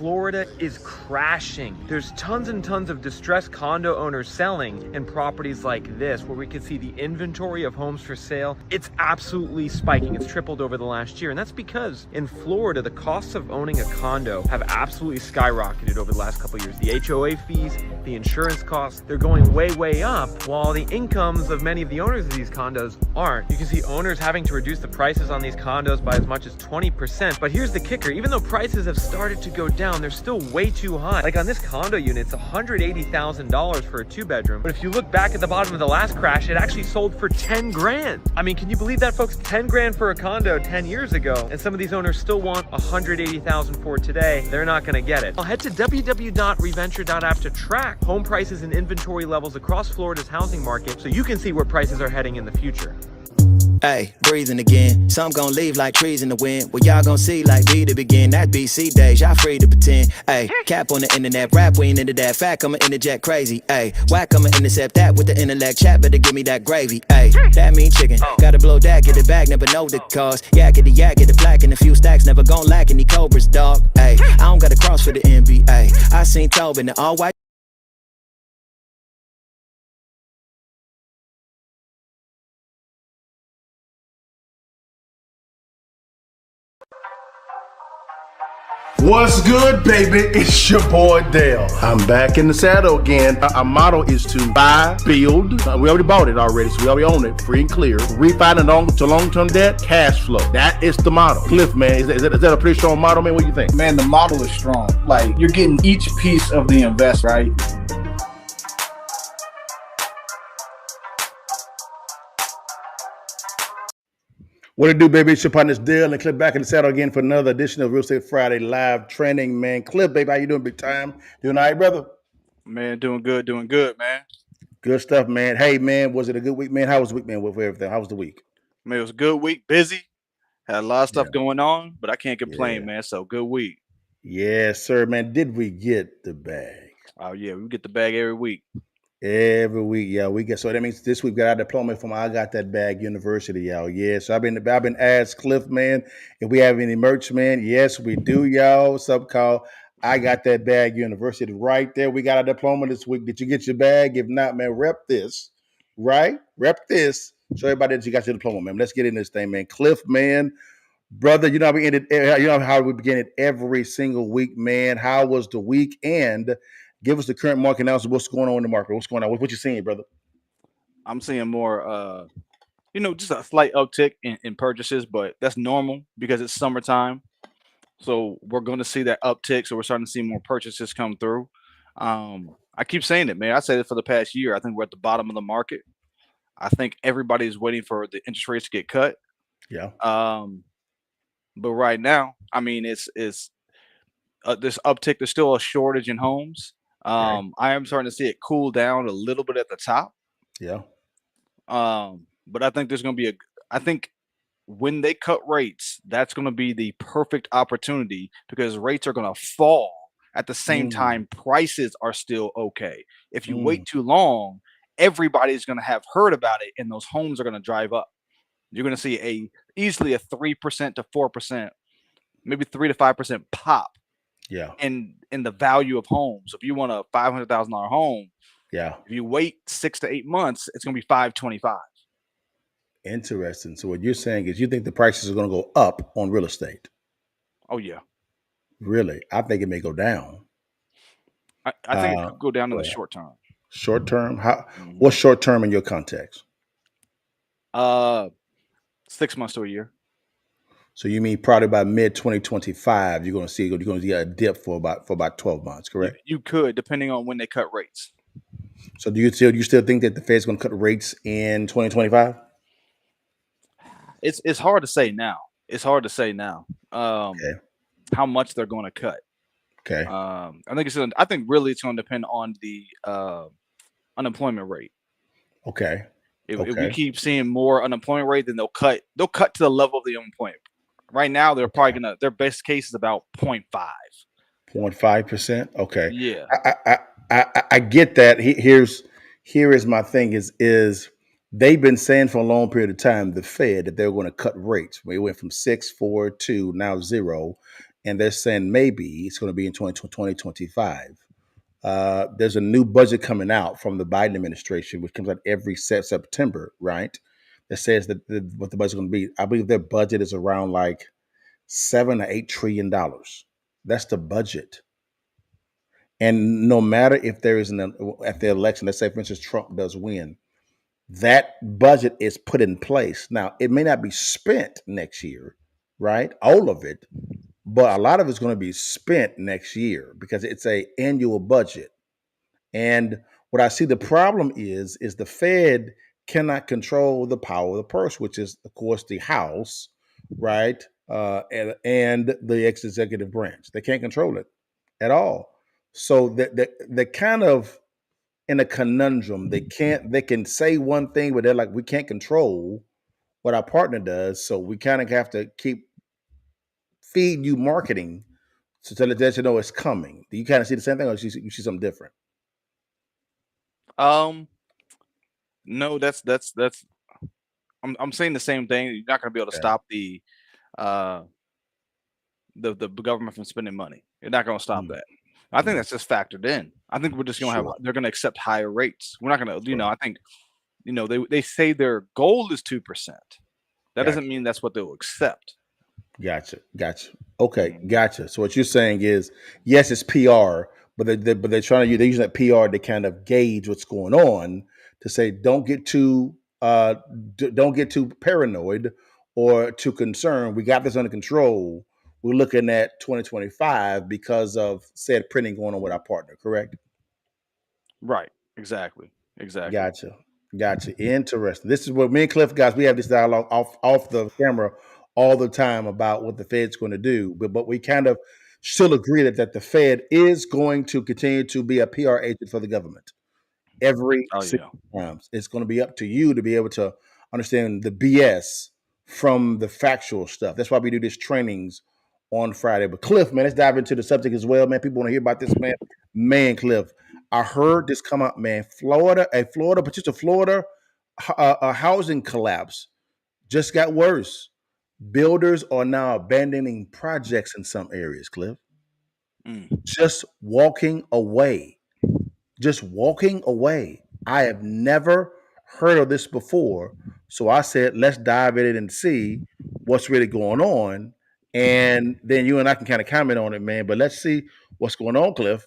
Florida is crashing. There's tons and tons of distressed condo owners selling in properties like this, where we can see the inventory of homes for sale. It's absolutely spiking. It's tripled over the last year. And that's because in Florida, the costs of owning a condo have absolutely skyrocketed over the last couple of years. The HOA fees, the insurance costs, they're going way up, while the incomes of many of the owners of these condos aren't. You can see owners having to reduce the prices on these condos by as much as 20%. But here's the kicker. Even though prices have started to go down, they're still way too high. Like on this condo unit, it's $180,000 for a 2-bedroom. But if you look back at the bottom of the last crash, it actually sold for 10 grand. I mean, can you believe that, folks? 10 grand for a condo 10 years ago. And some of these owners still want 180,000 for today. They're not gonna get it. I'll head to www.reventure.app to track home prices and inventory levels across Florida's housing market so you can see where prices are heading in the future. Hey, breathing again. Some gon' leave like trees in the wind. Well, y'all gon' see like B to begin. That BC days, y'all free to pretend. Hey, cap on the internet, rap, we ain't into that. Fact, I'ma interject crazy. Hey, whack, I'ma intercept that with the intellect. Chat, better give me that gravy. Hey, that mean chicken. Gotta blow that, get it back, never know the cause. Yak it, the yak, get the black, and a few stacks. Never gon' lack any cobras, dog. Hey, I don't got a cross for the NBA. I seen Tobin, the all white. What's good, baby? It's your boy Dale. I'm back in the saddle again. Our motto is to buy, build. We already bought it already, so we already own it, free and clear. Refinance to long-term debt, cash flow. That is the motto. Cliff, man, is that a pretty strong motto, man? What do you think? Man, the model is strong. Like, you're getting each piece of the invest, right? What it do, baby? It's your partner Dale, and Cliff back in the saddle again for another edition of Real Estate Friday live training, man. Cliff, baby, how you doing, big time? Doing all right, brother? Man, doing good, man. Good stuff, man. Hey, man, was it a good week, man? How was the week, man, with everything? How was the week? Man, it was a good week, busy. Had a lot of stuff going on, but I can't complain, man. So good week. Yes, sir, man. Did we get the bag? Oh yeah, we get the bag every week. Every week, yeah, we get. So that means this week we got our diploma from I Got That Bag University, y'all. Yeah, so I've been asked, Cliff, man, if we have any merch, man. Yes, we do, y'all. Something called I Got That Bag University. Right there, we got our diploma this week. Did you get your bag? If not, man, rep this, right? Rep this. Show everybody that you got your diploma, man. Let's get in this thing, man. Cliff, man, brother, you know how we begin it every single week, man. How was the week? And give us the current market analysis. What's going on in the market? What's going on? What you seeing, brother? I'm seeing more, just a slight uptick in purchases, but that's normal because it's summertime. So we're going to see that uptick. So we're starting to see more purchases come through. I keep saying it, man. I said it for the past year. I think we're at the bottom of the market. I think everybody's waiting for the interest rates to get cut. Yeah. But right now, I mean, it's this uptick. There's still a shortage in homes. I am starting to see it cool down a little bit at the top. Yeah. But I think there's going to be I think when they cut rates, that's going to be the perfect opportunity because rates are going to fall at the same time. Prices are still okay. If you wait too long, everybody's going to have heard about it and those homes are going to drive up. You're going to see easily a 3% to 4%, maybe 3 to 5% pop. Yeah. In the value of homes. If you want a $500,000 home, yeah. If you wait 6 to 8 months, it's going to be $525. Interesting. So what you're saying is you think the prices are going to go up on real estate? Oh yeah. Really? I think it may go down. I think it could go down in the short term. Short term? How? What's short term in your context? 6 months to a year. So you mean probably by mid 2025, you're going to see a dip for about 12 months, correct? You could, depending on when they cut rates. So do you still think that the Fed's going to cut rates in 2025? It's hard to say now. How much they're going to cut. Okay. I think really it's going to depend on the unemployment rate. Okay. If we keep seeing more unemployment rate, then they'll cut to the level of the unemployment. Right now, they're probably their best case is about 0.5. 0.5%. Okay. Yeah. I get that. Here is my thing is they've been saying for a long period of time, the Fed, that they're going to cut rates. We went from 6, 4, 2, now 0. and they're saying maybe it's going to be in 2025. There's a new budget coming out from the Biden administration, which comes out every September, right? That says that what the budget's going to be. I believe their budget is around like $7 to $8 trillion. That's the budget. And no matter if there is at the election, let's say for instance Trump does win, that budget is put in place. Now it may not be spent next year, right? All of it, but a lot of it's going to be spent next year because it's a annual budget. And what I see the problem is the Fed cannot control the power of the purse, which is of course the House, right? And the executive branch. They can't control it at all. So they're kind of in a conundrum. They can say one thing, but they're like, we can't control what our partner does. So we kind of have to keep feeding you marketing to let you know it's coming. Do you kind of see the same thing, or you see something different? No, that's I'm saying the same thing. You're not going to be able to stop the government from spending money. You're not going to stop that. I think that's just factored in. I think we're just going to they're going to accept higher rates. We're not going to, I think, they say their goal is 2%. That doesn't mean that's what they'll accept. Gotcha. Okay, gotcha. So what you're saying is, yes, it's PR, but they're trying to they're using that PR to kind of gauge what's going on, to say don't get too paranoid or too concerned. We got this under control. We're looking at 2025 because of said printing going on with our partner. Correct? Right. Exactly. Gotcha. Interesting. This is what me and Cliff, guys, we have this dialogue off the camera all the time about what the Fed's going to do. But we kind of still agree that the Fed is going to continue to be a PR agent for the government. Every single time. It's going to be up to you to be able to understand the BS from the factual stuff. That's why we do these trainings on Friday. But Cliff, man, let's dive into the subject as well, man. People want to hear about this, man. Man, Cliff, I heard this come up, man. Florida, a housing collapse just got worse. Builders are now abandoning projects in some areas, Cliff. Just walking away. I have never heard of this before. So I said, let's dive in and see what's really going on. And then you and I can kind of comment on it, man. But let's see what's going on, Cliff,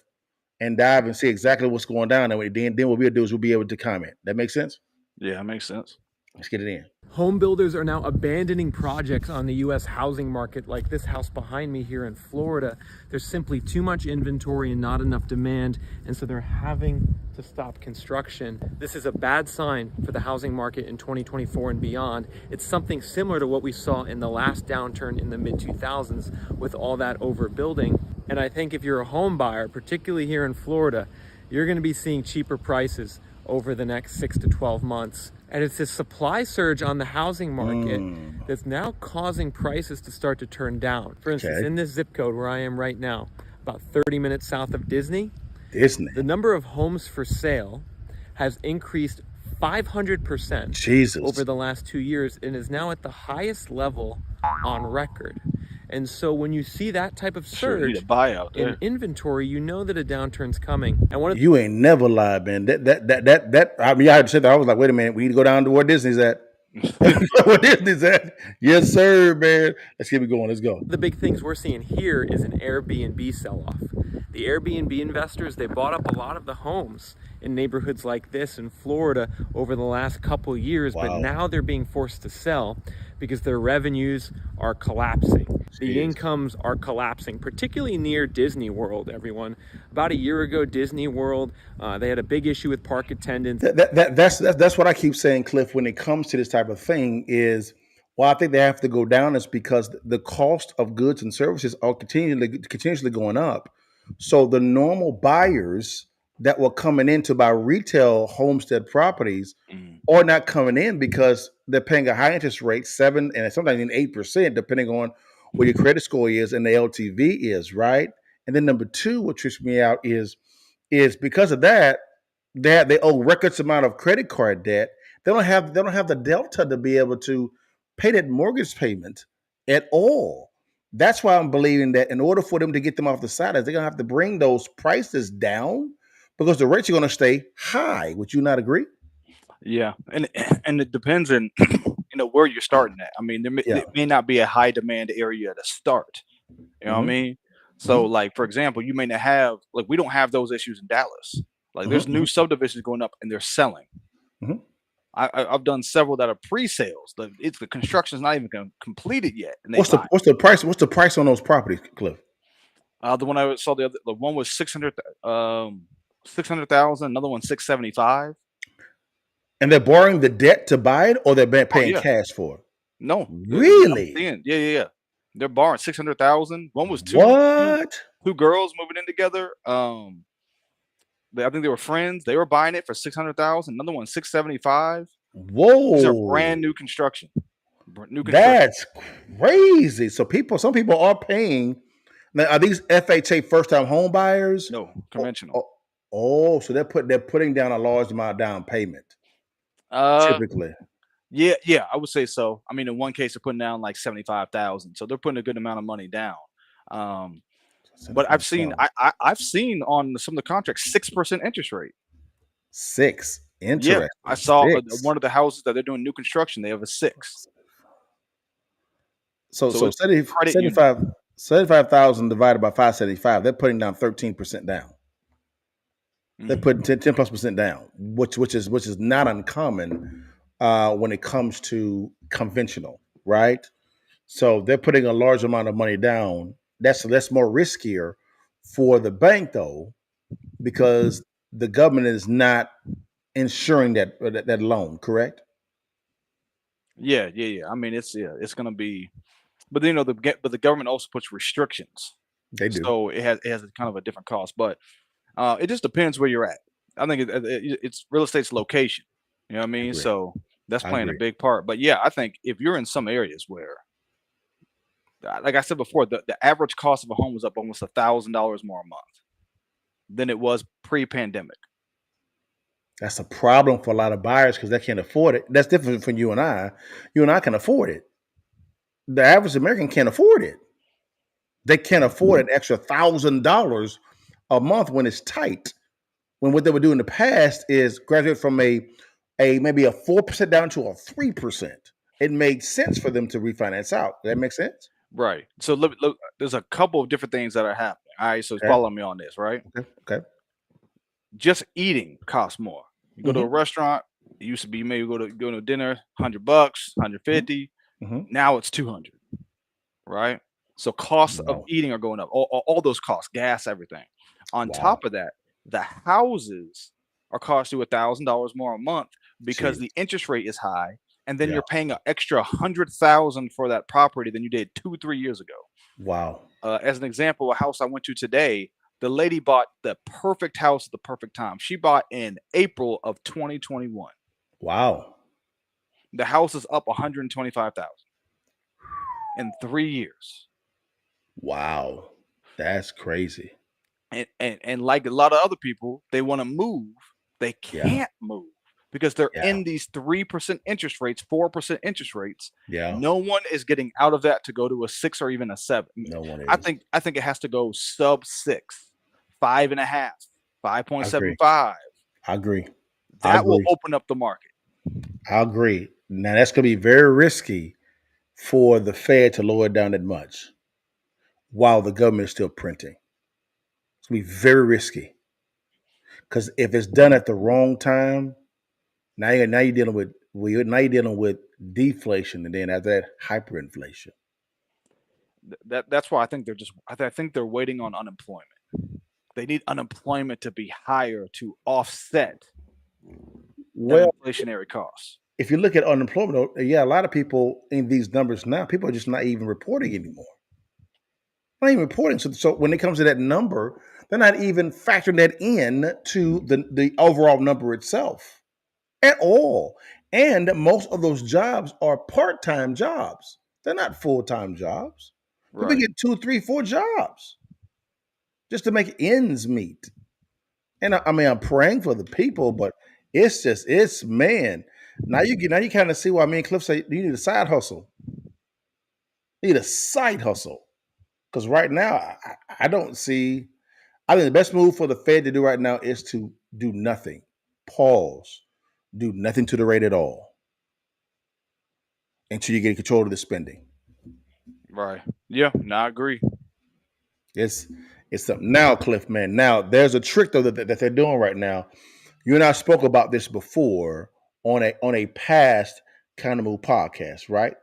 and dive and see exactly what's going down. And then what we'll do is we'll be able to comment. That makes sense? Yeah, it makes sense. Let's get it in. Home builders are now abandoning projects on the U.S. housing market, like this house behind me here in Florida. There's simply too much inventory and not enough demand, and so they're having to stop construction. This is a bad sign for the housing market in 2024 and beyond. It's something similar to what we saw in the last downturn in the mid-2000s with all that overbuilding. And I think if you're a home buyer, particularly here in Florida, you're going to be seeing cheaper prices over the next 6 to 12 months. And it's this supply surge on the housing market that's now causing prices to start to turn down. For instance, in this zip code where I am right now, about 30 minutes south of Disney, the number of homes for sale has increased 500% over the last 2 years and is now at the highest level on record. And so when you see that type of surge in inventory, you know that a downturn's coming. And you ain't never lied, man. That I mean, I had to say that. I was like, wait a minute, we need to go down to where Disney's at. Where Disney's at. Yes, sir, man. Let's keep it going. Let's go. The big things we're seeing here is an Airbnb sell-off. The Airbnb investors, they bought up a lot of the homes in neighborhoods like this in Florida over the last couple years, but now they're being forced to sell because their revenues are collapsing. The incomes are collapsing, particularly near Disney World, everyone. About a year ago, Disney World, they had a big issue with park attendance. That's what I keep saying, Cliff, when it comes to this type of thing is, well, I think they have to go down is because the cost of goods and services are continuously going up. So the normal buyers that were coming in to buy retail homestead properties are not coming in because they're paying a high interest rate, 7% and sometimes even 8%, depending on what your credit score is and the LTV is, right? And then number two, what trips me out is because of that, they owe records amount of credit card debt. They don't have the delta to be able to pay that mortgage payment at all. That's why I'm believing that in order for them to get them off the sidelines, they're gonna have to bring those prices down because the rates are gonna stay high. Would you not agree? Yeah, and it depends on where you're starting at. I mean, Yeah. there may not be a high demand area to start. You know what I Hmm. mean? So, Hmm. like for example, you may not have like we don't have those issues in Dallas. Like there's new Hmm. subdivisions going up and they're selling. Hmm. I've done several that are pre-sales. The construction's not even completed yet, and they What's the buy. what's the price? What's the price on those properties, Cliff? The one I saw the one was 600,000. Another one 675. And they're borrowing the debt to buy it, or they're Oh paying yeah, cash for it? no, I'm Really? seeing. Yeah. They're borrowing 600,000. One was What? two girls moving in together. I think they were friends. They were buying it for 600,000. Another one 675. These are Whoa. brand new construction. New construction. That's crazy. So some people are paying. Now, are these FHA first time home buyers? No, Oh, conventional. oh, so they're putting down a large amount down payment Uh, typically. yeah, I would say so. I mean, in one case, they're putting down like 75,000, so they're putting a good amount of money down. Um, but I've seen, 75,000. I've seen on some of the contracts 6% interest rate. Six. Yeah, Interesting. I saw Six. one of the houses that they're doing new construction. They have a 6, So so so it's 70, credit union. 75 75,000 divided by 575. They're putting down 13% down. They're Mhm. putting 10 plus percent down, which is not uncommon when it comes to conventional, right? So they're putting a large amount of money down. That's more riskier for the bank though, because the government is not insuring that loan, correct? Yeah. I mean, it's gonna be, but but the government also puts restrictions, They do. so it has a kind of a different cost. But it just depends where you're at. I think it's real estate's location. You know what I I mean? agree. So that's I playing a agree. big part. But yeah, I think if you're in some areas where, like I said before, the average cost of a home was up almost $1,000 more a month than it was pre-pandemic. That's a problem for a lot of buyers because they can't afford it. That's different from you and I. You and I can afford it. The average American can't afford it. They can't afford an extra $1,000 a month when it's tight. When what they would do in the past is graduate from a maybe a 4% down to a 3%. It made sense for them to refinance out. Does that make sense? Right. So look, there's a couple of different things that are happening. All right. So Okay. follow me on this, right? Okay. Okay. Just eating costs more. You go to a Mm-hmm. restaurant, it used to be maybe go to dinner, $100, Mm-hmm. 150. Mm-hmm. Now it's 200, right? So costs of Wow. eating are going up. All those costs, gas, everything. On Wow. top of that, the houses are cost you $1,000 more a month because Jeez. the interest rate is high, and then Yeah. you're paying an extra 100,000 for that property than you did 2 3 years ago. Wow. As an example, a house I went to today, the lady bought the perfect house at the perfect time. She bought in April of 2021. Wow. The house is up 125,000 in 3 years. Wow. That's crazy. And like a lot of other people, they want to move, they Yeah. can't move because they're Yeah. in these 3% interest rates, 4% interest rates. Yeah. No one is getting out of that to go to a 6 or even a 7. No one I is. think I think it has to go sub 6, 5.5, I agree. 5.75. I agree. I That will agree. open up the market. I agree. Now that's gonna be very risky for the Fed to lower it down that much while the government is still printing. It's gonna be very risky because if it's done at the wrong time, now you're dealing with deflation, and then after that, hyperinflation. That's why I think I think they're waiting on unemployment. They need unemployment to be higher to offset that Well, inflationary cost. if you look at unemployment, yeah, a lot of people in these numbers now, people are just not even reporting anymore. Not even reporting. So when it comes to that number, they're not even factoring that in to the overall number itself at all. And most of those jobs are part-time jobs. They're not full-time jobs. People Right. get 2, 3, 4 jobs just to make ends meet. And I mean, I'm praying for the people, but it's man. Now you kind of see why me and Cliff say you need a side hustle. You need a side hustle. Because right now, I don't see. I think the best move for the Fed to do right now is to do nothing. Pause. Do nothing to the rate at all until you get control of the spending. Right. Yeah. No, I agree. It's something now, Cliff, man. Now there's a trick though that they're doing right now. You and I spoke about this before on a past kind of move podcast, right?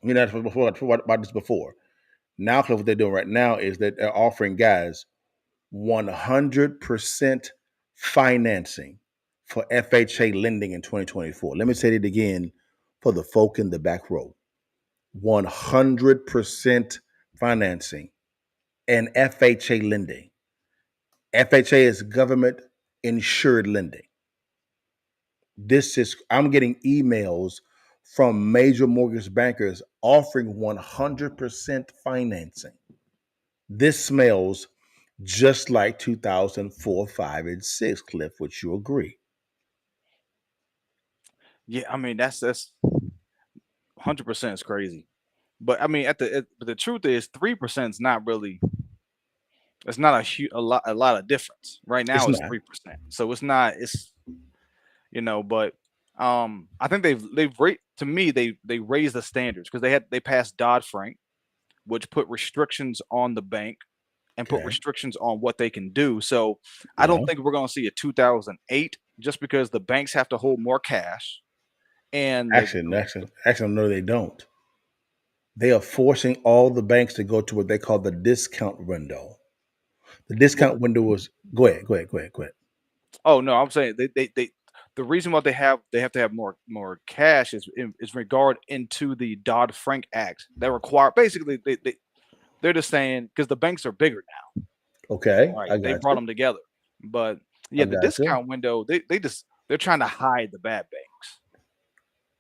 You know about this before. Now, Cliff, what they're doing right now is that they're offering guys 100% financing for FHA lending in 2024. Let me say it again for the folk in the back row. 100% financing and FHA lending. FHA is government insured lending. I'm getting emails from major mortgage bankers offering 100% financing. This smells just like 2004, 5, and 6, Cliff. Would you agree? Yeah. I mean, that's 100% is crazy. But I mean, but the truth is, 3% is not really. It's not a lot of difference. Right It's now, it's not. 3%. So it's not. It's but I think to me they raised the standards because they passed Dodd-Frank, which put restrictions on the bank and put Okay. restrictions on what they can do. So I Yeah. don't think we're going to see a 2008 just because the banks have to hold more cash and Actually, no, they don't. They are forcing all the banks to go to what they call the discount window. The well, discount window was go ahead, go ahead, go ahead, go ahead. oh no, I'm saying they the reason why they have to have more cash is regard into the Dodd-Frank Act that require basically they're just saying because the banks are bigger now. Okay, Right, I they got brought you. them together. But I yeah, the got you. discount window, they're trying to hide the bad banks.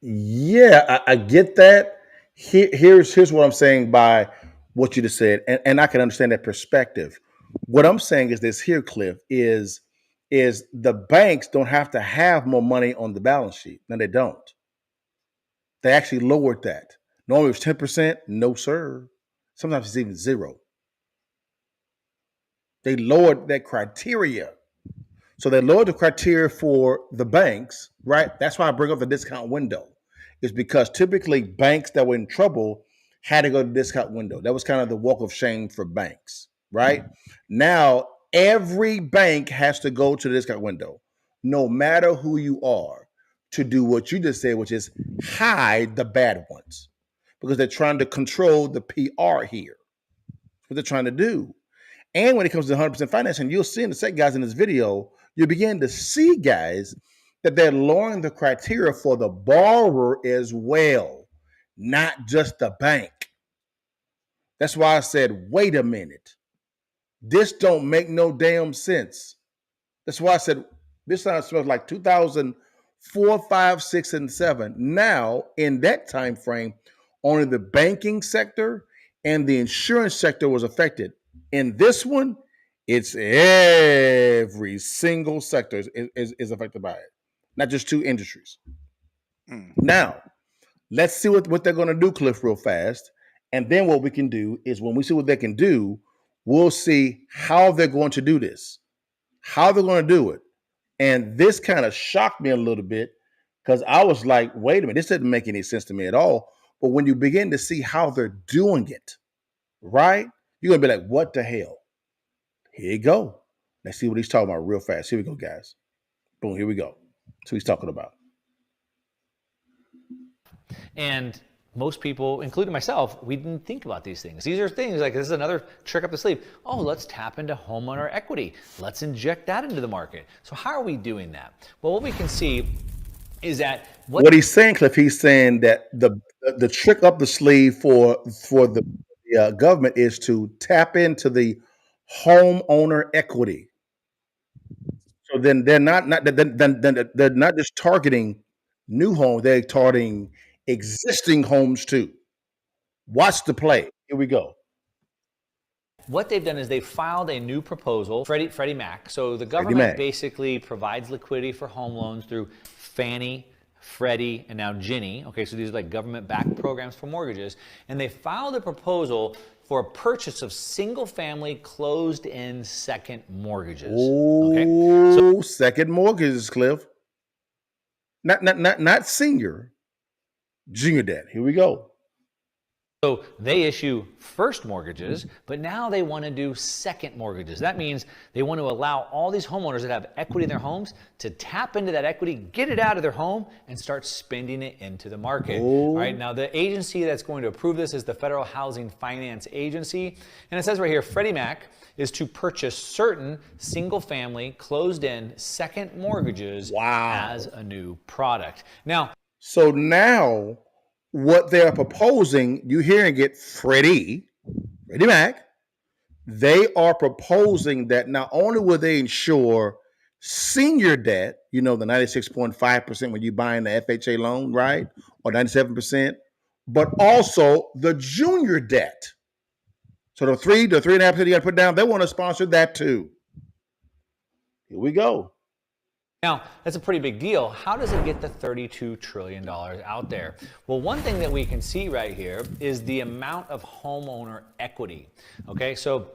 Yeah, I get that. Here's what I'm saying by what you just said, and I can understand that perspective. What I'm saying is this here, Cliff, is the banks don't have to have more money on the balance sheet. No, they don't. They actually lowered that. Normally it was 10%. No, sir. Sometimes it's even zero. They lowered that criteria. So they lowered the criteria for the banks, right? That's why I bring up the discount window, is because typically banks that were in trouble had to go to the discount window. That was kind of the walk of shame for banks, right? Now every bank has to go to the discount window, no matter who you are, to do what you just said, which is hide the bad ones, because they're trying to control the PR here. That's what they're trying to do. And when it comes to 100% financing, you'll see in the second, guys, in this video, you begin to see, guys, that they're lowering the criteria for the borrower as well, not just the bank. That's why I said, wait a minute. This don't make no damn sense. That's why I said this sounds smells like 2004, 5, 6, and 7. Now, in that time frame, only the banking sector and the insurance sector was affected. In this one, it's every single sector is affected by it, not just two industries. Mm. Now, let's see what they're going to do, Cliff, real fast. And then what we can do is when we see what they can do, we'll see how they're going to do this, how they're going to do it. And this kind of shocked me a little bit because I was like, wait a minute, this doesn't make any sense to me at all. But when you begin to see how they're doing it, right, you're going to be like, what the hell? Here you go. Let's see what he's talking about real fast. Here we go, guys. Boom, here we go. That's what he's talking about. And most people, including myself, we didn't think about these things. These are things like, this is another trick up the sleeve. Oh, let's tap into homeowner equity. Let's inject that into the market. So how are we doing that? Well, what we can see is that what he's saying, Cliff, he's saying that the trick up the sleeve for the government is to tap into the homeowner equity. So then they're not just targeting new homes; they're targeting existing homes too. Watch the play. Here we go. what they've done is they've filed a new proposal, Freddie Mac. So the Freddie government Mac. basically provides liquidity for home loans through Fannie, Freddie, and now Ginnie. Okay, so these are like government-backed programs for mortgages. And they filed a proposal for a purchase of single-family closed-end second mortgages. Oh, second mortgages, Cliff. Not senior, junior debt. Here we go. So they issue first mortgages, but now they want to do second mortgages. That means they want to allow all these homeowners that have equity in their homes to tap into that equity, get it out of their home, and start spending it into the market. All right, now the agency that's going to approve this is the Federal Housing Finance Agency. And it says right here, Freddie Mac is to purchase certain single-family closed-end second mortgages as a new product. Now, so now what they're proposing, you hearing it, Freddie Mac, they are proposing that not only will they insure senior debt, the 96.5% when you're buying the FHA loan, right? Or 97%, but also the junior debt. So the 3.5% you got to put down, they want to sponsor that too. Here we go. Now, that's a pretty big deal. How does it get the $32 trillion out there? Well, one thing that we can see right here is the amount of homeowner equity. Okay, so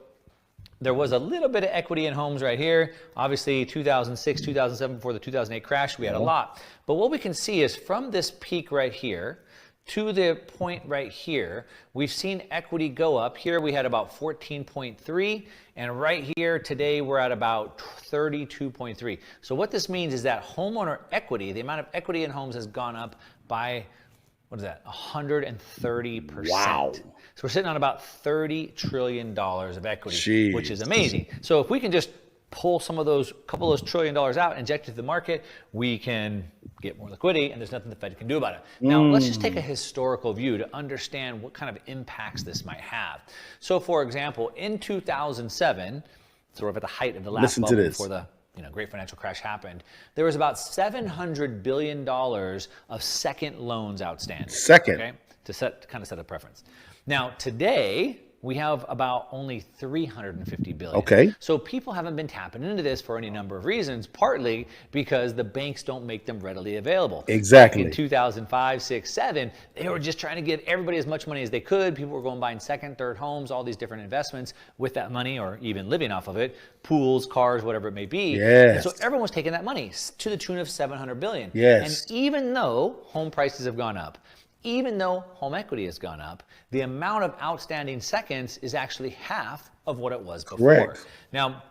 there was a little bit of equity in homes right here. Obviously, 2006, 2007, before the 2008 crash, we had a lot. But what we can see is from this peak right here to the point right here, we've seen equity go up. Here we had about 14.3, and right here today we're at about 32.3. So what this means is that homeowner equity, the amount of equity in homes, has gone up by, what is that, 130%. Wow. So we're sitting on about $30 trillion of equity, Jeez. Which is amazing. So if we can just pull couple of those $1 trillion out, inject it to the market, we can get more liquidity, and there's nothing the Fed can do about it. Now, let's just take a historical view to understand what kind of impacts this might have. So, for example, in 2007, sort of at the height of the last bubble before the great financial crash happened, there was about $700 billion of second loans outstanding. Okay? To kind of set a preference. Now, today, we have about only $350 billion. Okay. So people haven't been tapping into this for any number of reasons, partly because the banks don't make them readily available. Exactly. Like in 2005, 6, 7, they were just trying to give everybody as much money as they could. People were going buying second, third homes, all these different investments with that money, or even living off of it, pools, cars, whatever it may be. Yes. And so everyone was taking that money to the tune of $700 billion. Yes. And even though home prices have gone up, even though home equity has gone up, the amount of outstanding seconds is actually half of what it was before. Correct. Now,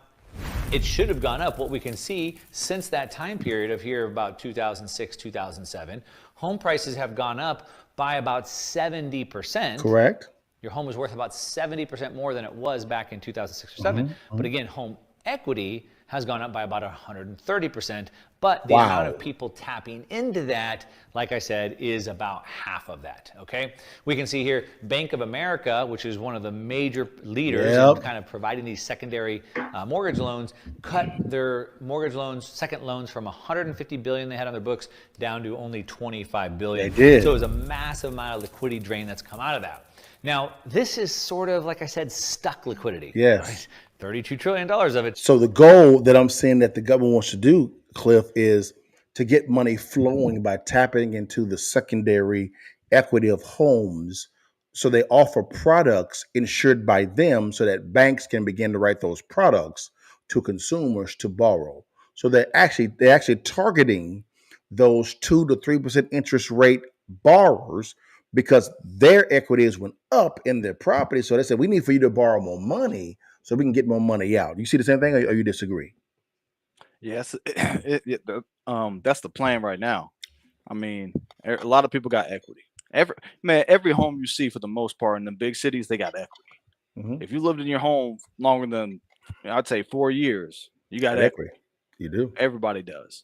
it should have gone up. What we can see since that time period of here, about 2006, 2007, home prices have gone up by about 70%. Correct. Your home is worth about 70% more than it was back in 2006 or 7. But again, home equity has gone up by about 130%, but the amount of people tapping into that, like I said, is about half of that, okay? We can see here, Bank of America, which is one of the major leaders in kind of providing these secondary mortgage loans, cut their mortgage loans, second loans, from $150 billion they had on their books down to only $25 billion. They did. So it was a massive amount of liquidity drain that's come out of that. Now, this is sort of, like I said, stuck liquidity. Yes. Right? $32 trillion of it. So the goal that I'm seeing that the government wants to do, Cliff, is to get money flowing by tapping into the secondary equity of homes. So they offer products insured by them so that banks can begin to write those products to consumers to borrow. So they're actually targeting those 2 to 3% interest rate borrowers because their equities went up in their property. So they said, we need for you to borrow more money so we can get more money out. You see the same thing, or you disagree? Yes, that's the plan right now. I mean, a lot of people got equity. Every home you see, for the most part, in the big cities, they got equity. Mm-hmm. If you lived in your home longer than, I'd say, 4 years, you got equity. You do. Everybody does.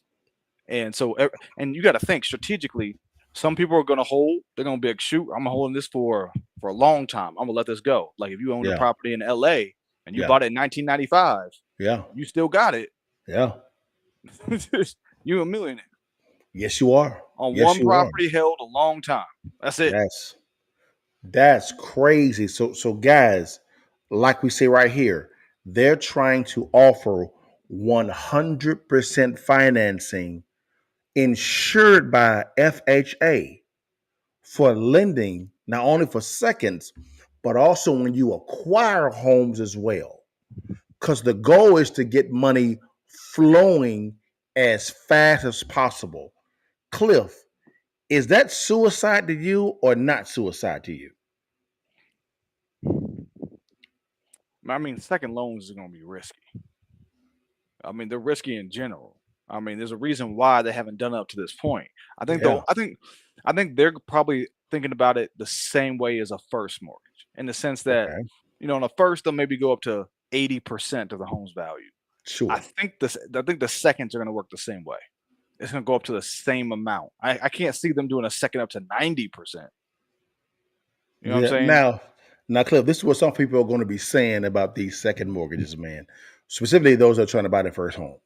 And so, and you got to think strategically. Some people are going to hold. They're going to be like, shoot, I'm holding this for a long time. I'm going to let this go. Like if you own a property in LA and you bought it in 1995, you still got it. Yeah. You're a millionaire. Yes, you are. On one property held a long time. That's it. That's crazy. So guys, like we say right here, they're trying to offer 100% financing insured by FHA for lending, not only for seconds, but also when you acquire homes as well. Because the goal is to get money flowing as fast as possible. Cliff, is that suicide to you or not suicide to you? I mean, second loans is going to be risky. I mean, they're risky in general. I mean, there's a reason why they haven't done it up to this point. I think Yeah. though, I think they're probably thinking about it the same way as a first mortgage, in the sense that, Okay. on a first they'll maybe go up to 80% of the home's value. Sure. I think the seconds are going to work the same way. It's going to go up to the same amount. I can't see them doing a second up to 90%. You know what I'm saying? Now, Cliff, this is what some people are going to be saying about these second mortgages, man. Specifically, those that are trying to buy their first home.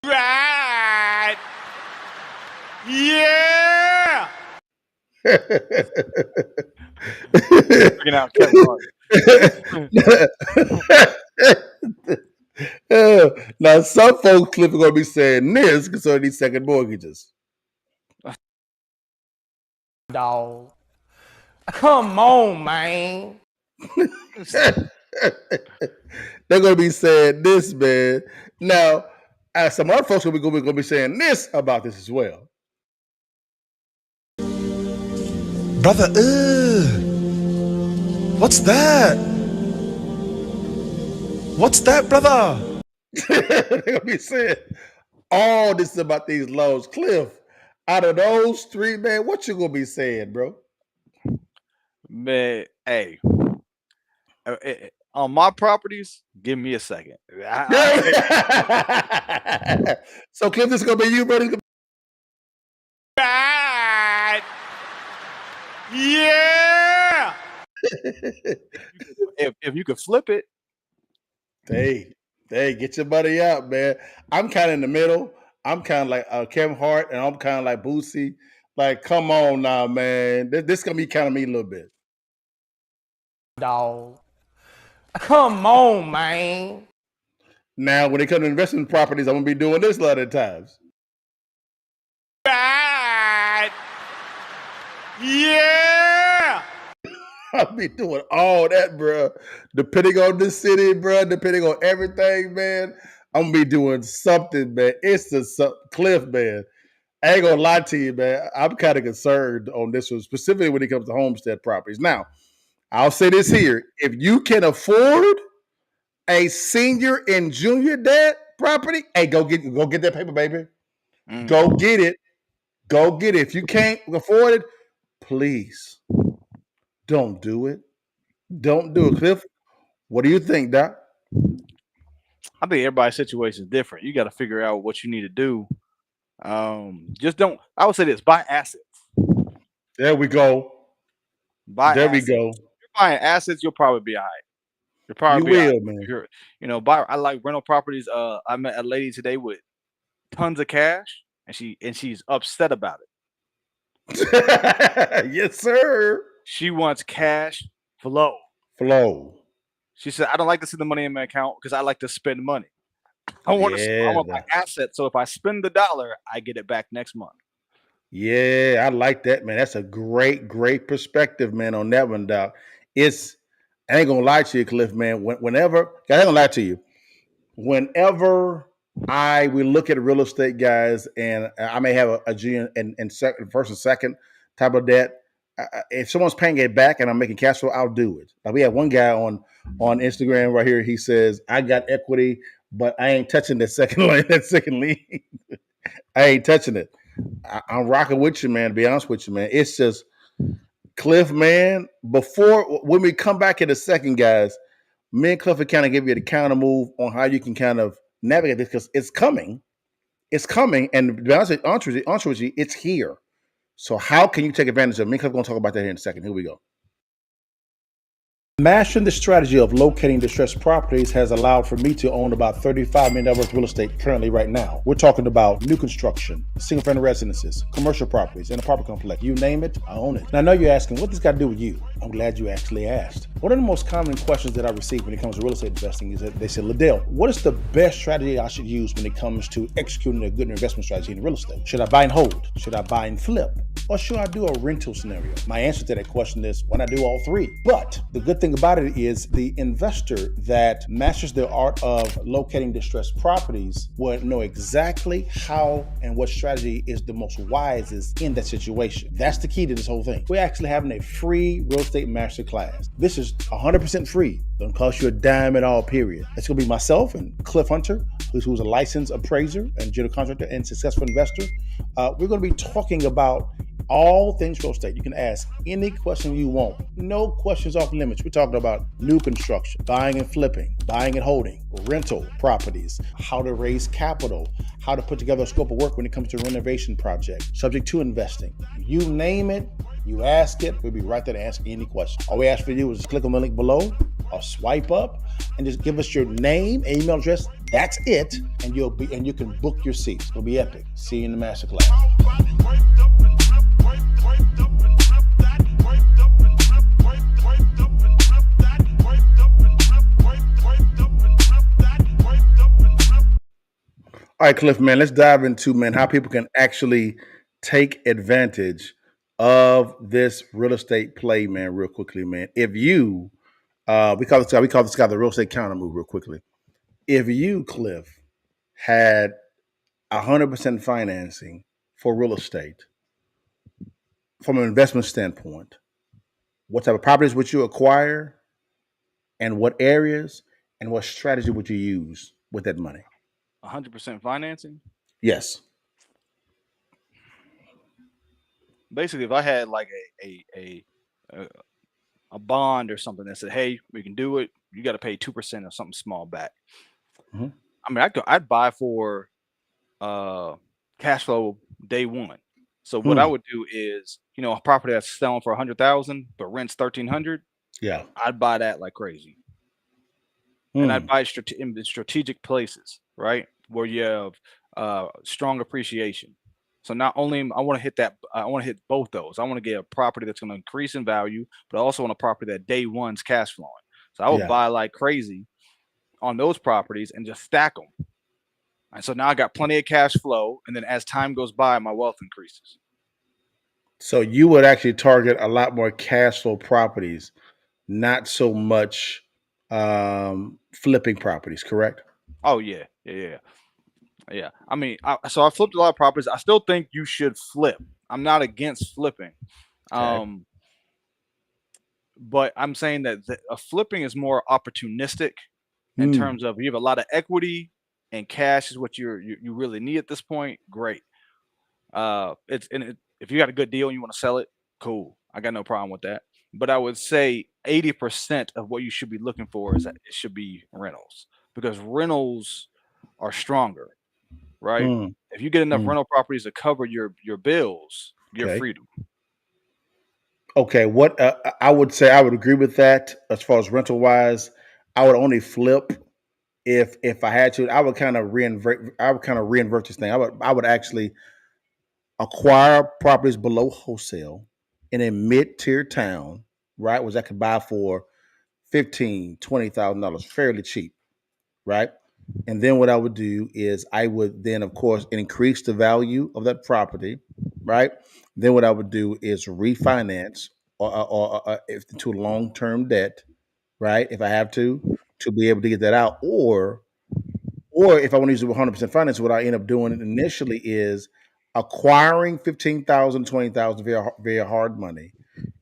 Right. Yeah. Freaking out Kevin Hart. Now, some folks, Cliff, are going to be saying this concerning these second mortgages. Dog. Come on, man. They're going to be saying this, man. Now, some other folks are going to be saying this about this as well. Brother, what's that? What's that, brother? They're going to be saying all this about these loans. Cliff, out of those three, man, what you going to be saying, bro? Man, hey, on my properties, give me a second. So, Cliff, this is going to be you, buddy. Right. Yeah. if you could flip it, Hey, get your money out, man. I'm kind of in the middle. I'm kind of like Kevin Hart, and I'm kind of like Boosie. Like, come on now, man. This is going to be kind of me a little bit. Dog. Come on, man. Now, when it comes to investment properties, I'm going to be doing this a lot of times. Right. Yeah. I'll be doing all that, bro. Depending on the city, bro. Depending on everything, man. I'm going to be doing something, man. It's the Cliff, man. I ain't going to lie to you, man. I'm kind of concerned on this one, specifically when it comes to homestead properties. Now, I'll say this here. If you can afford a senior and junior debt property, hey, go get that paper, baby. Go get it. Go get it. If you can't afford it, please don't do it. Don't do it. Cliff, what do you think, Doc? I think everybody's situation is different. You got to figure out what you need to do. Just don't. I would say this: buy assets. There we go. There we go. If you're buying assets, you'll probably be all right. You'll probably You be all will, right. man. I like rental properties. I met a lady today with tons of cash, and she's upset about it. Yes, sir. She wants cash flow. She said, I don't like to see the money in my account because I like to spend money. I want my asset. So if I spend the dollar, I get it back next month. Yeah, I like that, man. That's a great perspective, man, on that one, Doc. I ain't gonna lie to you, Cliff, man. Whenever I ain't gonna lie to you, whenever we look at real estate, guys, and I may have a G and second, first and second type of debt. If someone's paying it back and I'm making cash flow, I'll do it. Like we have one guy on Instagram right here. He says, "I got equity, but I ain't touching that second lane. That second lien, I ain't touching it." I'm rocking with you, man. To be honest with you, man, it's just Cliff, man. When we come back in a second, guys, me and Cliff will kind of give you the counter move on how you can kind of navigate this because it's coming. It's coming, and to be honest with you, it's here. So how can you take advantage of it? Me and Cliff are going to talk about that here in a second. Here we go. Mastering the strategy of locating distressed properties has allowed for me to own about $35 million worth of real estate currently right now. We're talking about new construction, single-family residences, commercial properties, and apartment complex. You name it, I own it. Now, I know you're asking, what does this got to do with you? I'm glad you actually asked. One of the most common questions that I receive when it comes to real estate investing is that they say, LaDale, what is the best strategy I should use when it comes to executing a good investment strategy in real estate? Should I buy and hold? Should I buy and flip? Or should I do a rental scenario? My answer to that question is, why not do all three? But the good thing about it is the investor that masters the art of locating distressed properties will know exactly how and what strategy is the most wisest in that situation. That's the key to this whole thing. We're actually having a free real estate masterclass. This is 100% free. Don't cost you a dime at all, period. It's going to be myself and Cliff Hunter, who's a licensed appraiser and general contractor and successful investor. We're going to be talking about all things real estate. You can ask any question you want. No questions off limits. We're talking about new construction, buying and flipping, buying and holding, rental properties, how to raise capital, how to put together a scope of work when it comes to renovation project, subject to investing. You name it, you ask it, we'll be right there to answer any question. All we ask for you is click on the link below or swipe up and just give us your name and email address. That's it. And you can book your seats. It'll be epic. See you in the masterclass. All right, Cliff, man, let's dive into, man, how people can actually take advantage of this real estate play, man, real quickly, man. If you, we call this guy the real estate counter move real quickly. If you, Cliff, had 100% financing for real estate from an investment standpoint, what type of properties would you acquire and what areas and what strategy would you use with that money? 100% financing? Yes. Basically, if I had like a bond or something that said, "Hey, we can do it. You got to pay 2% or something small back." Mm-hmm. I mean, I'd buy for cash flow day one. So what I would do is, a property that's selling for 100,000 but rents 1,300. Yeah. I'd buy that like crazy, and I'd buy in strategic places, right, where you have strong appreciation. So not only I want to hit that, I want to hit both those. I want to get a property that's going to increase in value, but I also want a property that day one's cash flowing. So I would buy like crazy on those properties and just stack them. And so now I got plenty of cash flow, and then as time goes by, my wealth increases. So you would actually target a lot more cash flow properties, not so much flipping properties, correct? Oh yeah. I mean, so I flipped a lot of properties. I still think you should flip. I'm not against flipping. Okay. But I'm saying that a flipping is more opportunistic in terms of you have a lot of equity and cash is what you really need at this point. Great. If you got a good deal and you want to sell it, cool. I got no problem with that. But I would say 80% of what you should be looking for is that it should be rentals, because rentals are stronger, right? If you get enough rental properties to cover your bills, you're freedom. Okay, what I would say, I would agree with that. As far as rental wise, I would only flip if I had to. I would kind of reinvert this thing. I would actually acquire properties below wholesale in a mid-tier town, right, which I could buy for $15,000-$20,000, fairly cheap, right? And then what I would do is I would then, of course, increase the value of that property, right? Then what I would do is refinance or to long-term debt, right? If I have to be able to get that out, or if I want to use it with 100% finance, what I end up doing initially is acquiring 15,000, 20,000 via hard money,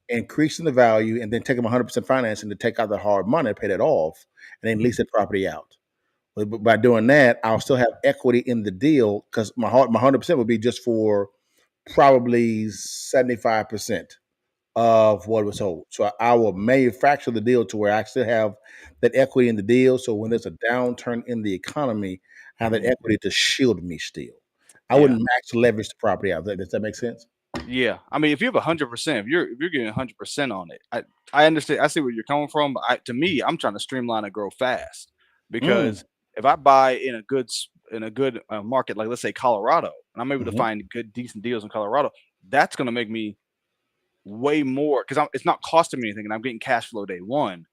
increasing the value, and then taking 100% financing to take out the hard money, pay that off, and then lease the property out. But by doing that, I'll still have equity in the deal because my 100% would be just for probably 75% of what was sold. So I will manufacture the deal to where I still have that equity in the deal. So when there's a downturn in the economy, I have that equity to shield me still. I wouldn't max leverage the property out. Does that make sense? Yeah, I mean, if you have 100%, if you're getting 100% on it, I understand. I see where you're coming from. But to me, I'm trying to streamline and grow fast, because if I buy in a good market, like let's say Colorado, and I'm able to find good, decent deals in Colorado, that's going to make me way more, because it's not costing me anything, and I'm getting cash flow day one.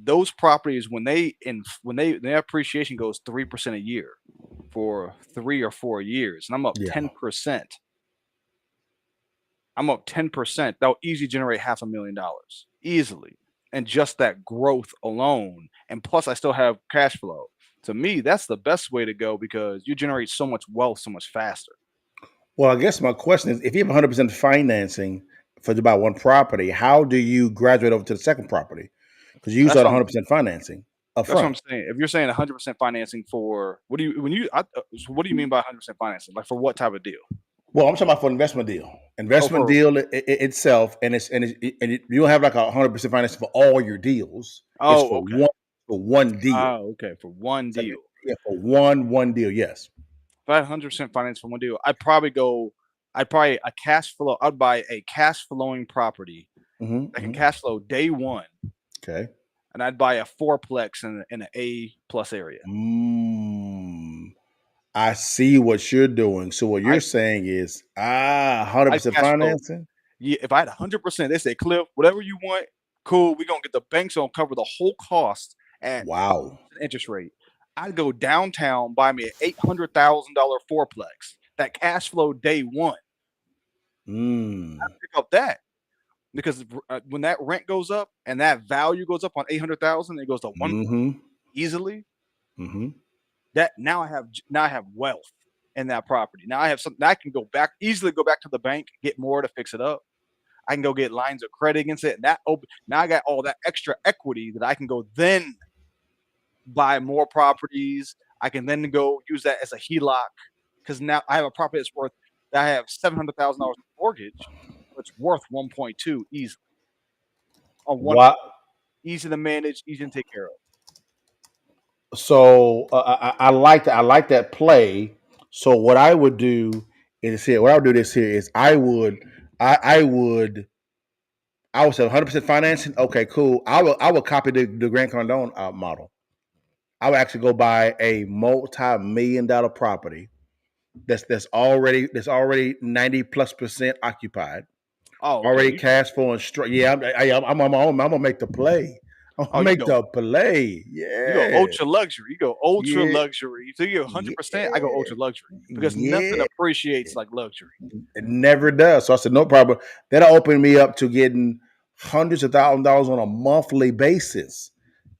those properties when their appreciation goes 3% a year for 3 or 4 years, and I'm up Yeah. 10%. I'm up 10%. That'll easily generate $500,000 easily, and just that growth alone. And plus, I still have cash flow. To me, that's the best way to go because you generate so much wealth so much faster. Well, I guess my question is, if you have 100% financing for to buy one property, how do you graduate over to the second property? Because you use That's that what I'm 100% financing up That's what I'm front. saying. If you're saying 100% financing for what do you when you so what do you mean by 100% financing? Like for what type of deal? Well, I'm talking about for investment deal. Oh, Investment for deal itself, you don't have like 100% financing for all your deals. It's oh, okay. for one deal. Oh, okay. For one So, deal. yeah, for one deal. Yes. If I had 100% finance for one deal, I'd probably a cash flow. I'd buy a cash flowing property that can Hmm. cash flow day one, Okay. and I'd buy a fourplex in an A plus area. I see what you're doing. So what you're I saying is, I'd 100% cash flow. financing. Yeah, if I had 100%, they say, Cliff, whatever you want, cool. We're gonna get the banks gonna cover the whole cost at Wow. interest rate. I'd go downtown, buy me an $800,000 fourplex. That cash flow day one. Mm. Pick up that because when that rent goes up and that value goes up on 800,000, it goes to 1 Mm-hmm. easily. Mm-hmm. That now I have wealth in that property. Now I have something I can easily go back to the bank, get more to fix it up. I can go get lines of credit against it. And now I got all that extra equity that I can go then buy more properties. I can then go use that as a HELOC because now I have a property that's worth I have $700,000 mortgage. It's worth 1.2 easily on one What? easy to manage, easy to take care of. So I like that. I like that play. So what I would do is here. What I would do this here is I would say 100% financing. Okay, cool. I will copy the Grant Cardone model. I would actually go buy a multi-million-dollar property that's already 90+% occupied, Oh, okay. already cash flowing straight. Yeah, I'm gonna make the play. I'm Oh, gonna make the play. you go Yeah, ultra luxury. You go ultra yeah, luxury. So you go 100%. I go yeah, ultra luxury because nothing yeah. appreciates like luxury. It never does. So I said, no problem. That'll open me up to getting hundreds of thousands of dollars on a monthly basis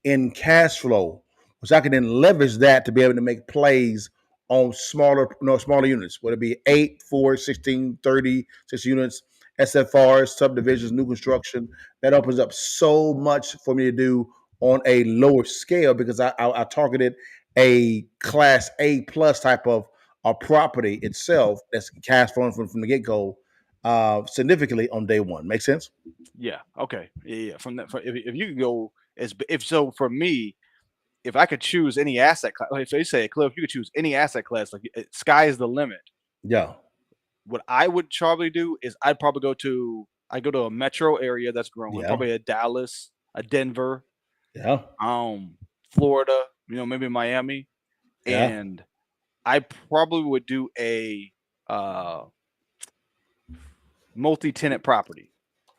in cash flow, which I can then leverage that to be able to make plays on smaller units, whether it be 8, 4, 16, 36 units, SFRs, subdivisions, new construction. That opens up so much for me to do on a lower scale because I targeted a class A plus type of a property itself that's cash flowing from the get go significantly on day one. Make sense? Yeah. Okay. Yeah. From that, if you could go as if so for me, if I could choose any asset class, like if they say, Cliff, you could choose any asset class, like sky is the limit. Yeah. What I would probably do is I go to a metro area that's growing, Yeah. probably a Dallas, a Denver, Yeah. Florida, maybe Miami, Yeah. and I probably would do a uh, multi-tenant property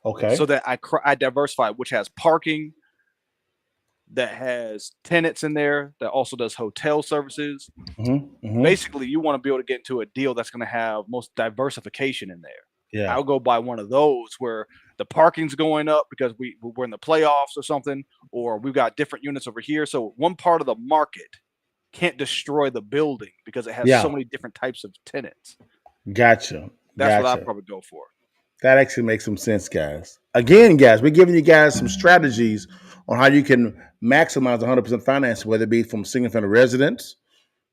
Okay. so that I diversify, which has parking, that has tenants in there, that also does hotel services. Mm-hmm. Basically, you want to be able to get into a deal that's going to have most diversification in there. Yeah. I'll go buy one of those where the parking's going up because we're in the playoffs or something, or we've got different units over here. So one part of the market can't destroy the building because it has so Yeah. many different types of tenants. Gotcha. That's what I'd Gotcha. probably go for. That actually makes some sense, guys. Again, guys, we're giving you guys some strategies on how you can maximize 100% finance, whether it be from single family residence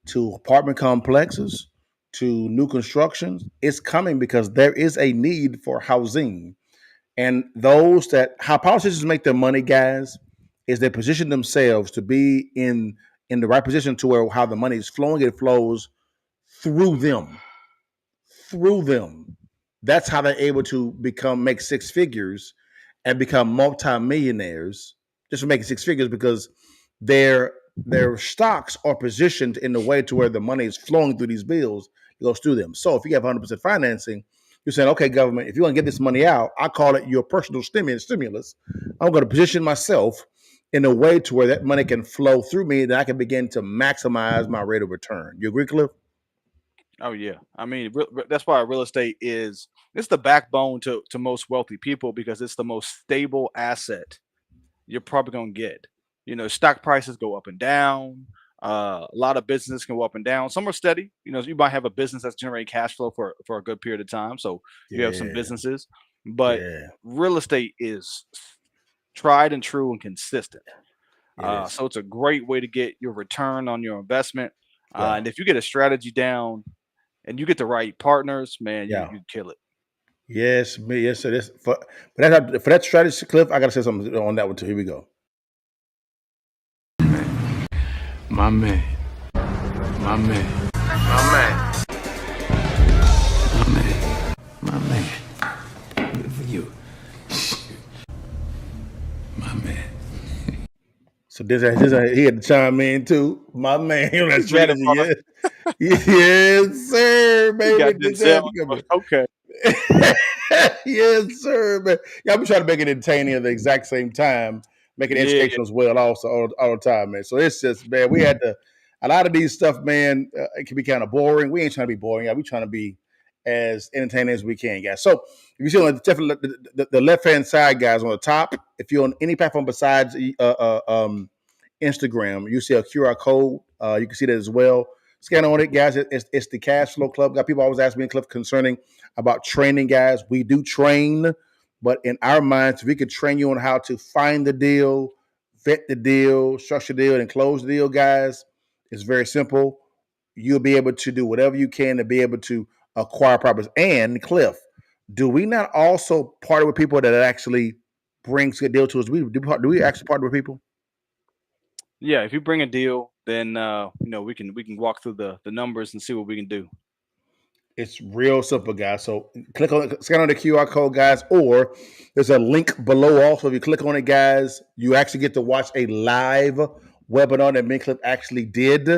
to apartment complexes to new constructions. It's coming because there is a need for housing. And those that how politicians make their money, guys, is they position themselves to be in the right position to where how the money is flowing, it flows through them. Through them. That's how they're able to make six figures and become multimillionaires just for making six figures because their their stocks are positioned in the way to where the money is flowing through these bills. It goes through them. So if you have 100% financing, you're saying, okay, government, if you want to get this money out, I call it your personal stimulus. I'm going to position myself in a way to where that money can flow through me, that I can begin to maximize my rate of return. You agree, Cliff? Oh yeah, I mean that's why real estate is it's the backbone to most wealthy people because it's the most stable asset you're probably gonna get. You know, stock prices go up and down. A lot of businesses can go up and down. Some are steady. You know, you might have a business that's generating cash flow for a good period of time. So you have some Yeah, businesses, but yeah, real estate is tried and true and consistent. it is. So it's a great way to get your return on your investment. Yeah, And if you get a strategy down and you get the right partners, man, yeah. you kill it. Yes, me. Yes, sir. This for that strategy, Cliff. I gotta say something on that one too. Here we go. My man. My man. My man. My man. My man. Good for you. My man. So he had to chime in too. My man, on that He's making strategy. fun of Yeah, yes, sir, he got baby. Did Denzel. that come Okay. yes, sir, man. Yeah, I'm trying to make it entertaining at the exact same time, make it Yeah, yeah. educational as well, also all the time, man. So it's just, man, we had to, a lot of these stuff, man, it can be kind of boring. We ain't trying to be boring, guys. We trying to be as entertaining as we can, guys. So if you see on the left hand side, guys, on the top, if you're on any platform besides Instagram, you see a QR code. You can see that as well. Scan on it, guys. It's the Cash Flow Club. Got people always ask me, Cliff, concerning about training, guys. We do train, but in our minds, we could train you on how to find the deal, vet the deal, structure the deal, and close the deal, guys. It's very simple. You'll be able to do whatever you can to be able to acquire properties. And Cliff, do we not also partner with people that actually brings a deal to us? Do we actually partner with people? Yeah, if you bring a deal, then we can walk through the numbers and see what we can do. It's real simple, guys. So scan on the QR code, guys, or there's a link below. Also, if you click on it, guys, you actually get to watch a live webinar that Minnect actually did.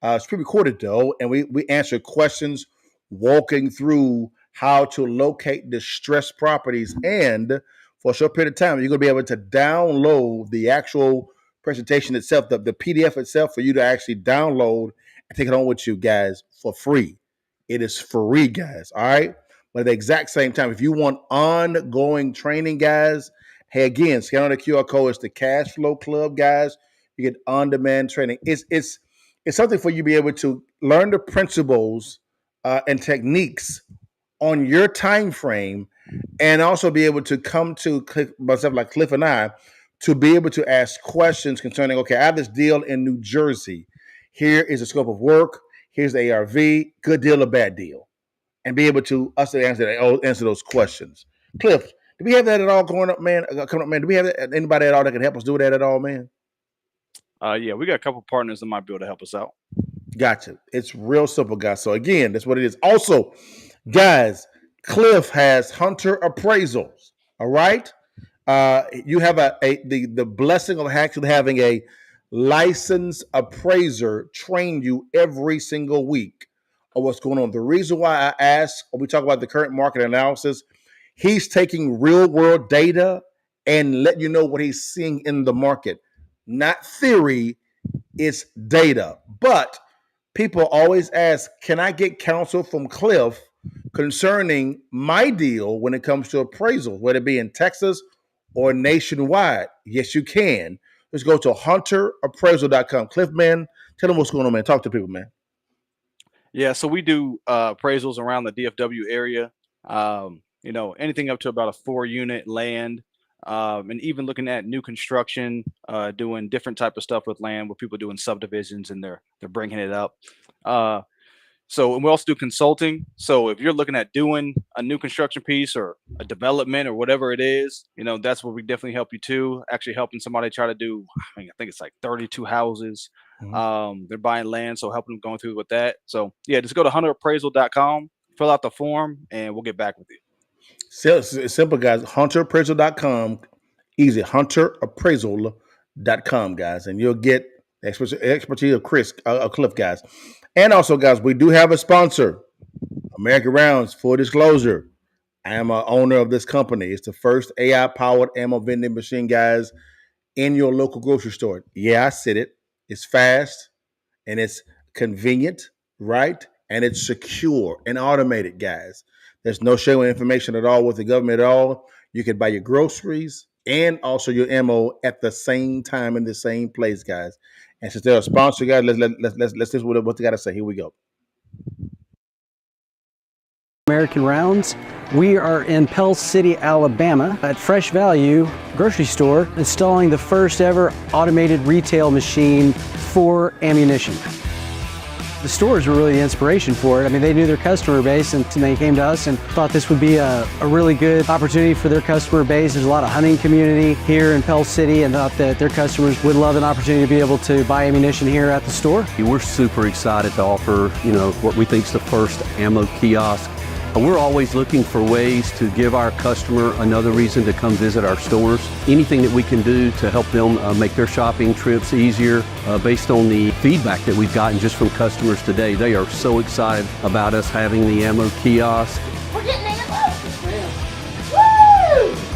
It's pre-recorded though, and we answer questions walking through how to locate distressed properties. And for a short period of time, you're gonna be able to download the actual presentation itself, the PDF itself, for you to actually download and take it on with you guys for free. It is free, guys. All right. But at the exact same time, if you want ongoing training, guys, hey, again, scan on the QR code. It's the Cash Flow Club, guys. You get on-demand training. It's something for you to be able to learn the principles and techniques on your time frame, and also be able to come to myself like Cliff and I to be able to ask questions concerning, okay, I have this deal in New Jersey. Here is the scope of work. Here's the ARV, good deal or bad deal, and be able to us to answer those questions. Cliff, do we have that at all going up, man? Coming up, man. Do we have that, anybody at all that can help us do that at all, man? Yeah, we got a couple partners that might be able to help us out. Gotcha. It's real simple, guys. So again, that's what it is. Also, guys, Cliff has Hunter appraisals. All right. You have the blessing of actually having a licensed appraiser train you every single week of what's going on. The reason why I ask, when we talk about the current market analysis, he's taking real world data and let you know what he's seeing in the market. Not theory, it's data. But people always ask, can I get counsel from Cliff concerning my deal when it comes to appraisals, whether it be in Texas or nationwide? Yes, you can. Let's go to hunterappraisal.com. Cliff, man, tell them what's going on, man. Talk to people, man. Yeah, so we do appraisals around the DFW area. Anything up to about a 4-unit land, and even looking at new construction, doing different type of stuff with land where people doing subdivisions and they're bringing it up. And we also do consulting. So if you're looking at doing a new construction piece or a development or whatever it is, that's where we definitely help you too. Actually helping somebody try to do, I think it's like 32 houses. They're buying land, so helping them going through with that. So yeah, just go to hunterappraisal.com, fill out the form, and we'll get back with you. So it's simple, guys. Hunterappraisal.com. Easy. Hunterappraisal.com, guys. And you'll get expertise of Cliff, guys. And also, guys, we do have a sponsor, American Rounds. Full disclosure, I am an owner of this company. It's the first AI-powered ammo vending machine, guys, in your local grocery store. Yeah, I said it. It's fast and it's convenient, right? And it's secure and automated, guys. There's no sharing information at all with the government at all. You can buy your groceries and also your ammo at the same time in the same place, guys. And since they're a sponsor, guys, let's listen to what they got to say. Here we go. American Rounds. We are in Pell City, Alabama at Fresh Value grocery store installing the first ever automated retail machine for ammunition. The stores were really the inspiration for it. I mean, they knew their customer base and they came to us and thought this would be a really good opportunity for their customer base. There's a lot of hunting community here in Pell City and thought that their customers would love an opportunity to be able to buy ammunition here at the store. We're super excited to offer, what we think is the first ammo kiosk. We're always looking for ways to give our customer another reason to come visit our stores. Anything that we can do to help them make their shopping trips easier based on the feedback that we've gotten just from customers today. They are so excited about us having the ammo kiosk. We're getting ammo!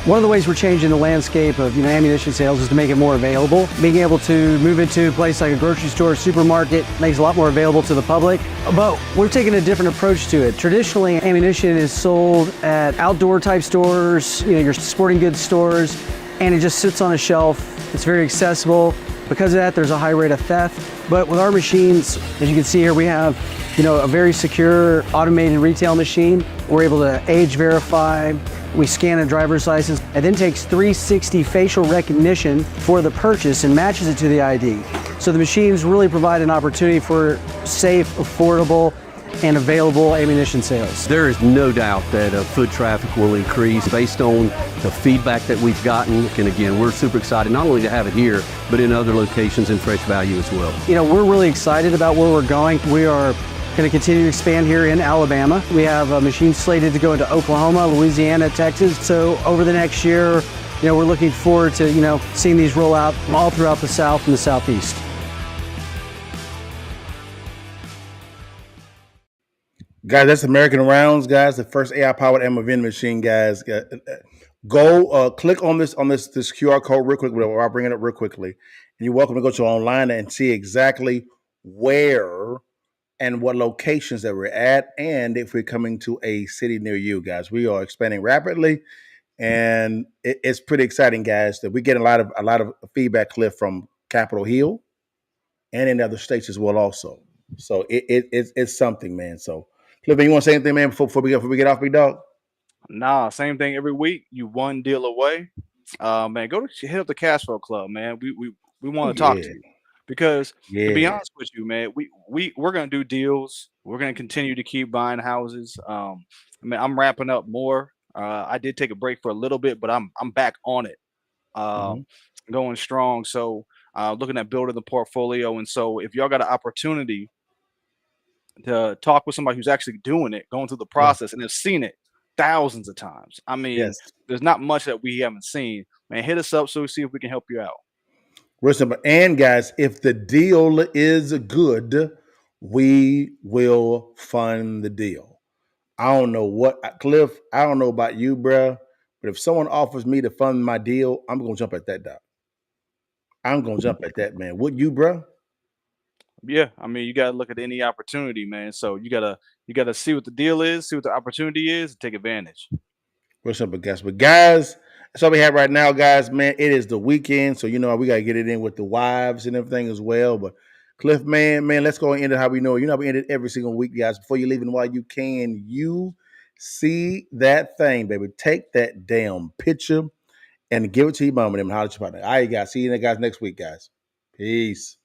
One of the ways we're changing the landscape of ammunition sales is to make it more available. Being able to move into a place like a grocery store, supermarket makes a lot more available to the public. But we're taking a different approach to it. Traditionally, ammunition is sold at outdoor type stores, your sporting goods stores, and it just sits on a shelf. It's very accessible. Because of that, there's a high rate of theft. But with our machines, as you can see here, we have a very secure automated retail machine. We're able to age verify. We scan a driver's license. It then takes 360 facial recognition for the purchase and matches it to the ID. So the machines really provide an opportunity for safe, affordable, and available ammunition sales. There is no doubt that foot traffic will increase based on the feedback that we've gotten. And again, we're super excited not only to have it here, but in other locations in Fresh Value as well. We're really excited about where we're going. We are going to continue to expand here in Alabama. We have a machine slated to go into Oklahoma, Louisiana, Texas. So over the next year, we're looking forward to, seeing these roll out all throughout the South and the Southeast. Guys, that's American Rounds, guys. The first AI-powered ammo vending machine, guys. Go click on this QR code real quick. I'll bring it up real quickly. And you're welcome to go to online and see exactly where and what locations that we're at, and if we're coming to a city near you, guys. We are expanding rapidly, and it's pretty exciting, guys. That we get a lot of feedback, Cliff, from Capitol Hill and in other states as well, also. So it's something, man. So, Cliff, you want to say anything, man, before we get off, big dog? Nah, same thing every week. You one deal away, man. Go to hit up the Cash Flow Club, man. We want to talk to you. Because to be honest with you, man, we're gonna do deals. We're gonna continue to keep buying houses. I'm wrapping up more. I did take a break for a little bit, but I'm back on it, going strong. So looking at building the portfolio, and so if y'all got an opportunity to talk with somebody who's actually doing it, going through the process, and have seen it thousands of times. I mean, there's not much that we haven't seen. Man, hit us up so we see if we can help you out. And guys, if the deal is good, we will fund the deal. I don't know Cliff, I don't know about you, bro, but if someone offers me to fund my deal, I'm going to jump at that, doc. I'm going to jump at that, man. Would you, bro? Yeah, I mean, you got to look at any opportunity, man. So you gotta see what the deal is, see what the opportunity is, and take advantage. What's up, guys? But guys, that's all we have right now, guys. Man, it is the weekend, so we gotta get it in with the wives and everything as well. But Cliff, man, let's go and end it how we know. We end it every single week, guys. Before you leave, and while you can, you see that thing, baby. Take that damn picture and give it to your mom and them. Holler at your partner. All right, guys. See you guys next week, guys. Peace.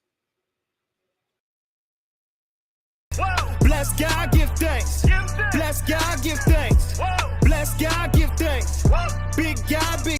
Bless God, give thanks. Bless God, give thanks. Bless God, give thanks. Big God, big.